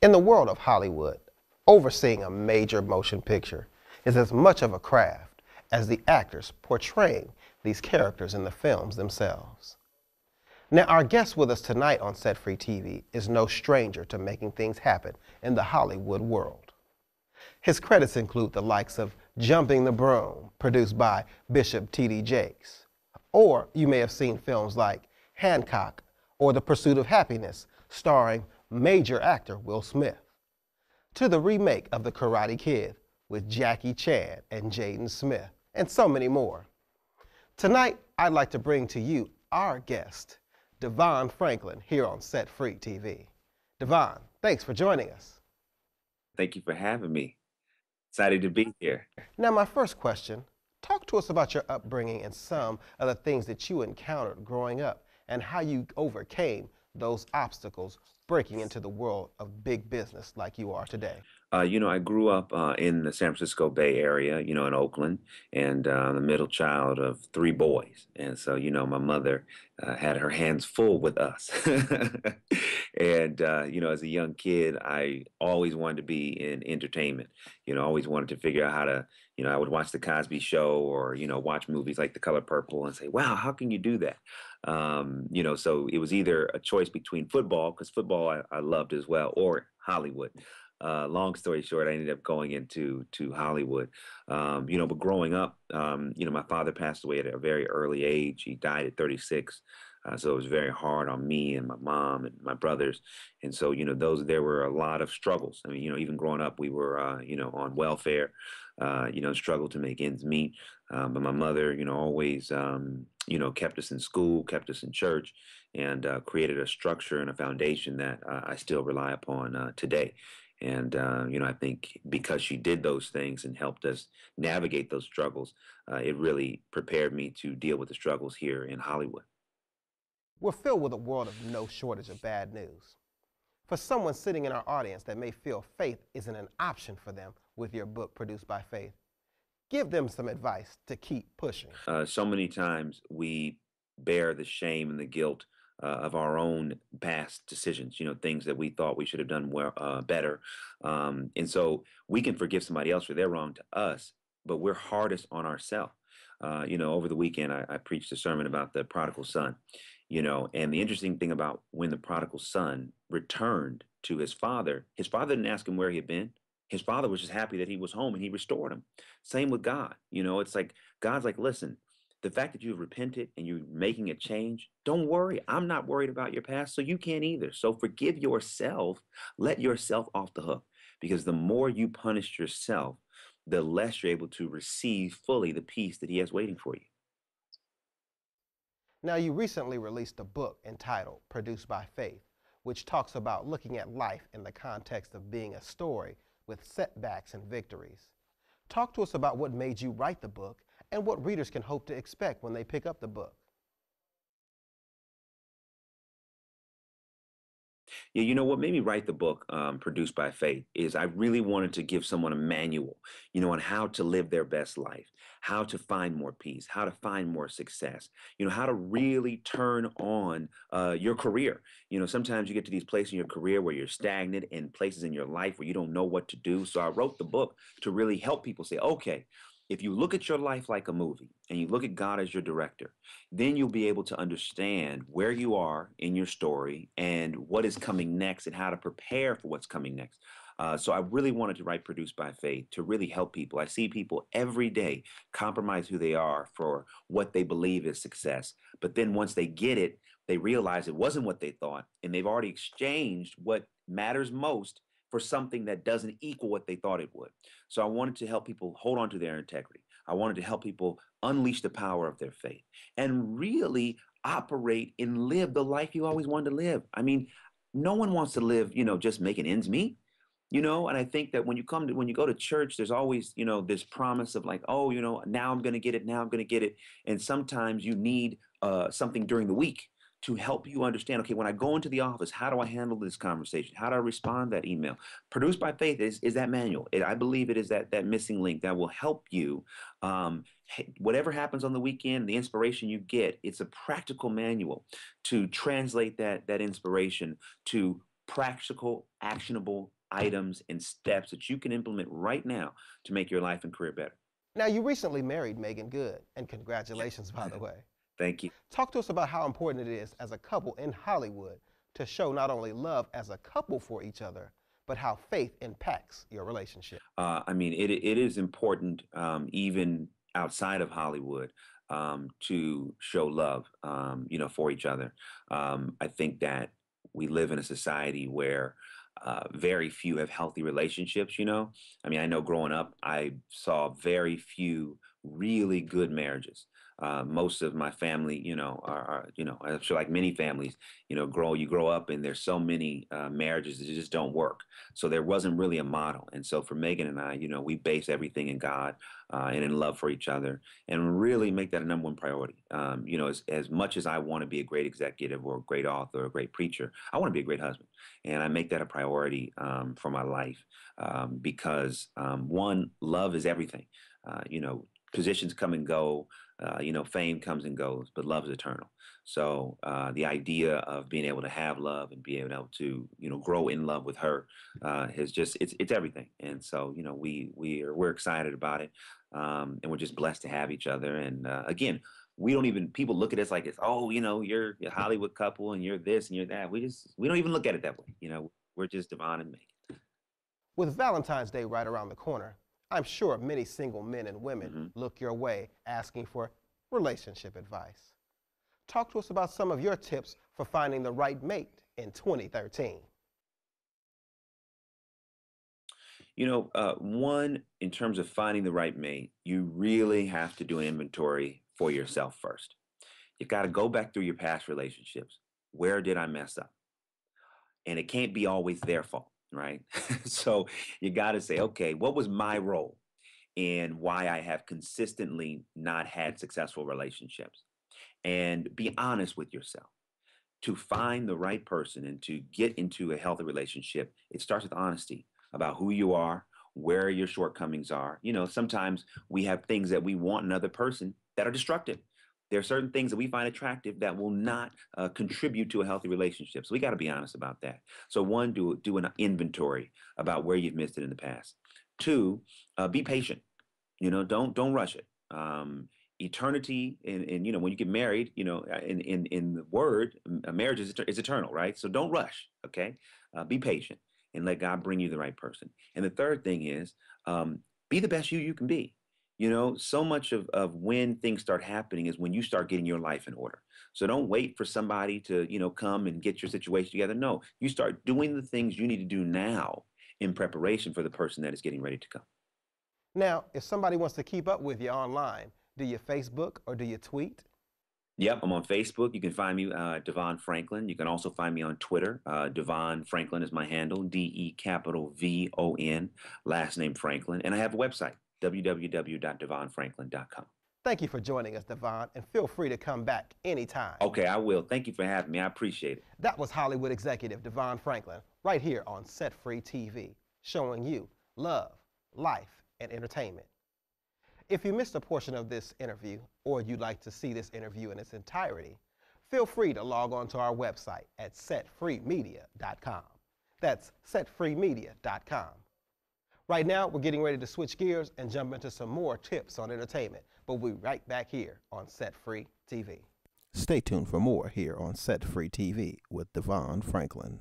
In the world of Hollywood, overseeing a major motion picture is as much of a craft as the actors portraying these characters in the films themselves. Now, our guest with us tonight on Set Free TV is no stranger to making things happen in the Hollywood world. His credits include the likes of Jumping the Broom, produced by Bishop T.D. Jakes, or you may have seen films like Hancock or The Pursuit of Happiness, starring major actor Will Smith, to the remake of The Karate Kid with Jackie Chan and Jaden Smith, and so many more. Tonight, I'd like to bring to you our guest, Devon Franklin, here on Set Free TV. Devon, thanks for joining us. Thank you for having me. Excited to be here. Now, my first question, talk to us about your upbringing and some of the things that you encountered growing up and how you overcame those obstacles breaking into the world of big business like you are today. I grew up in the San Francisco Bay Area, in Oakland, and the middle child of three boys. And so, my mother had her hands full with us. And, as a young kid, I always wanted to be in entertainment, always wanted to figure out how to, I would watch The Cosby Show or, watch movies like The Color Purple and say, wow, how can you do that? So it was either a choice between football, because football I loved as well, or Hollywood. Long story short, I ended up going into Hollywood. But growing up, my father passed away at a very early age. He died at 36. So it was very hard on me and my mom and my brothers. And so, there were a lot of struggles. I mean, even growing up, we were, on welfare, struggled to make ends meet. But my mother, always, kept us in school, kept us in church, and created a structure and a foundation that I still rely upon today. And, I think because she did those things and helped us navigate those struggles, it really prepared me to deal with the struggles here in Hollywood. We're filled with a world of no shortage of bad news. For someone sitting in our audience that may feel faith isn't an option for them with your book, Produced by Faith, give them some advice to keep pushing. So many times we bear the shame and the guilt of our own past decisions, things that we thought we should have done better. And so we can forgive somebody else for their wrong to us, but we're hardest on ourselves. Over the weekend, I preached a sermon about the prodigal son, and the interesting thing about when the prodigal son returned to his father didn't ask him where he had been. His father was just happy that he was home and he restored him. Same with God. It's like God's like, listen, the fact that you've repented and you're making a change, don't worry. I'm not worried about your past, so you can't either. So forgive yourself. Let yourself off the hook, because the more you punish yourself, the less you're able to receive fully the peace that he has waiting for you. Now, you recently released a book entitled Produced by Faith, which talks about looking at life in the context of being a story with setbacks and victories. Talk to us about what made you write the book and what readers can hope to expect when they pick up the book. Yeah, what made me write the book, Produced by Faith, is I really wanted to give someone a manual, on how to live their best life, how to find more peace, how to find more success, how to really turn on your career. Sometimes you get to these places in your career where you're stagnant, and places in your life where you don't know what to do. So I wrote the book to really help people say, okay, if you look at your life like a movie and you look at God as your director, then you'll be able to understand where you are in your story and what is coming next and how to prepare for what's coming next. So I really wanted to write Produced by Faith to really help people. I see people every day compromise who they are for what they believe is success. But then once they get it, they realize it wasn't what they thought, and they've already exchanged what matters most for something that doesn't equal what they thought it would. So I wanted to help people hold on to their integrity. I wanted to help people unleash the power of their faith and really operate and live the life you always wanted to live. I mean, no one wants to live, just making ends meet. And I think that when you go to church, there's always, this promise of like, oh, now I'm going to get it. Now I'm going to get it. And sometimes you need something during the week to help you understand, okay, when I go into the office, how do I handle this conversation? How do I respond to that email? Produced by Faith is that manual. I believe it is that missing link that will help you. Whatever happens on the weekend, the inspiration you get, it's a practical manual to translate that inspiration to practical, actionable items and steps that you can implement right now to make your life and career better. Now, you recently married Megan Good, and congratulations, by the way. Thank you. Talk to us about how important it is as a couple in Hollywood to show not only love as a couple for each other, but how faith impacts your relationship. I mean, it is important, even outside of Hollywood, to show love, for each other. I think that we live in a society where very few have healthy relationships. I mean, I know growing up, I saw very few really good marriages. Most of my family, I'm sure like many families, you grow up and there's so many marriages that just don't work. So there wasn't really a model. And so for Megan and I, we base everything in God and in love for each other and really make that a number one priority. As much as I want to be a great executive or a great author or a great preacher, I want to be a great husband. And I make that a priority for my life because one, love is everything. Positions come and go, fame comes and goes, but love is eternal. So the idea of being able to have love and being able to, grow in love with her it's everything. And so, we're excited about it. And we're just blessed to have each other. And again, people look at us like it's, you're a Hollywood couple and you're this and you're that. We don't even look at it that way. We're just Devon and Megan. With Valentine's Day right around the corner, I'm sure many single men and women look your way asking for relationship advice. Talk to us about some of your tips for finding the right mate in 2013. One, in terms of finding the right mate, you really have to do an inventory for yourself first. You got to go back through your past relationships. Where did I mess up? And it can't be always their fault. Right? So you got to say, okay, what was my role in why I have consistently not had successful relationships? And be honest with yourself. To find the right person and to get into a healthy relationship, it starts with honesty about who you are, where your shortcomings are. Sometimes we have things that we want in another person that are destructive. There are certain things that we find attractive that will not contribute to a healthy relationship. So we got to be honest about that. So one, do an inventory about where you've missed it in the past. Two, be patient. Don't rush it. Eternity, and when you get married, in the word, marriage is eternal, right? So don't rush. Okay, be patient and let God bring you the right person. And the third thing is be the best you can be. So much of when things start happening is when you start getting your life in order. So don't wait for somebody to, come and get your situation together. No, you start doing the things you need to do now in preparation for the person that is getting ready to come. Now, if somebody wants to keep up with you online, do you Facebook or do you tweet? Yep, I'm on Facebook. You can find me, Devon Franklin. You can also find me on Twitter. Devon Franklin is my handle, DEVON, last name Franklin. And I have a website, www.devonfranklin.com. Thank you for joining us, Devon, and feel free to come back anytime. Okay, I will. Thank you for having me. I appreciate it. That was Hollywood executive Devon Franklin, right here on Set Free TV, showing you love, life, and entertainment. If you missed a portion of this interview, or you'd like to see this interview in its entirety, feel free to log on to our website at setfreemedia.com. That's setfreemedia.com. Right now, we're getting ready to switch gears and jump into some more tips on entertainment, but we'll be right back here on Set Free TV. Stay tuned for more here on Set Free TV with Devon Franklin.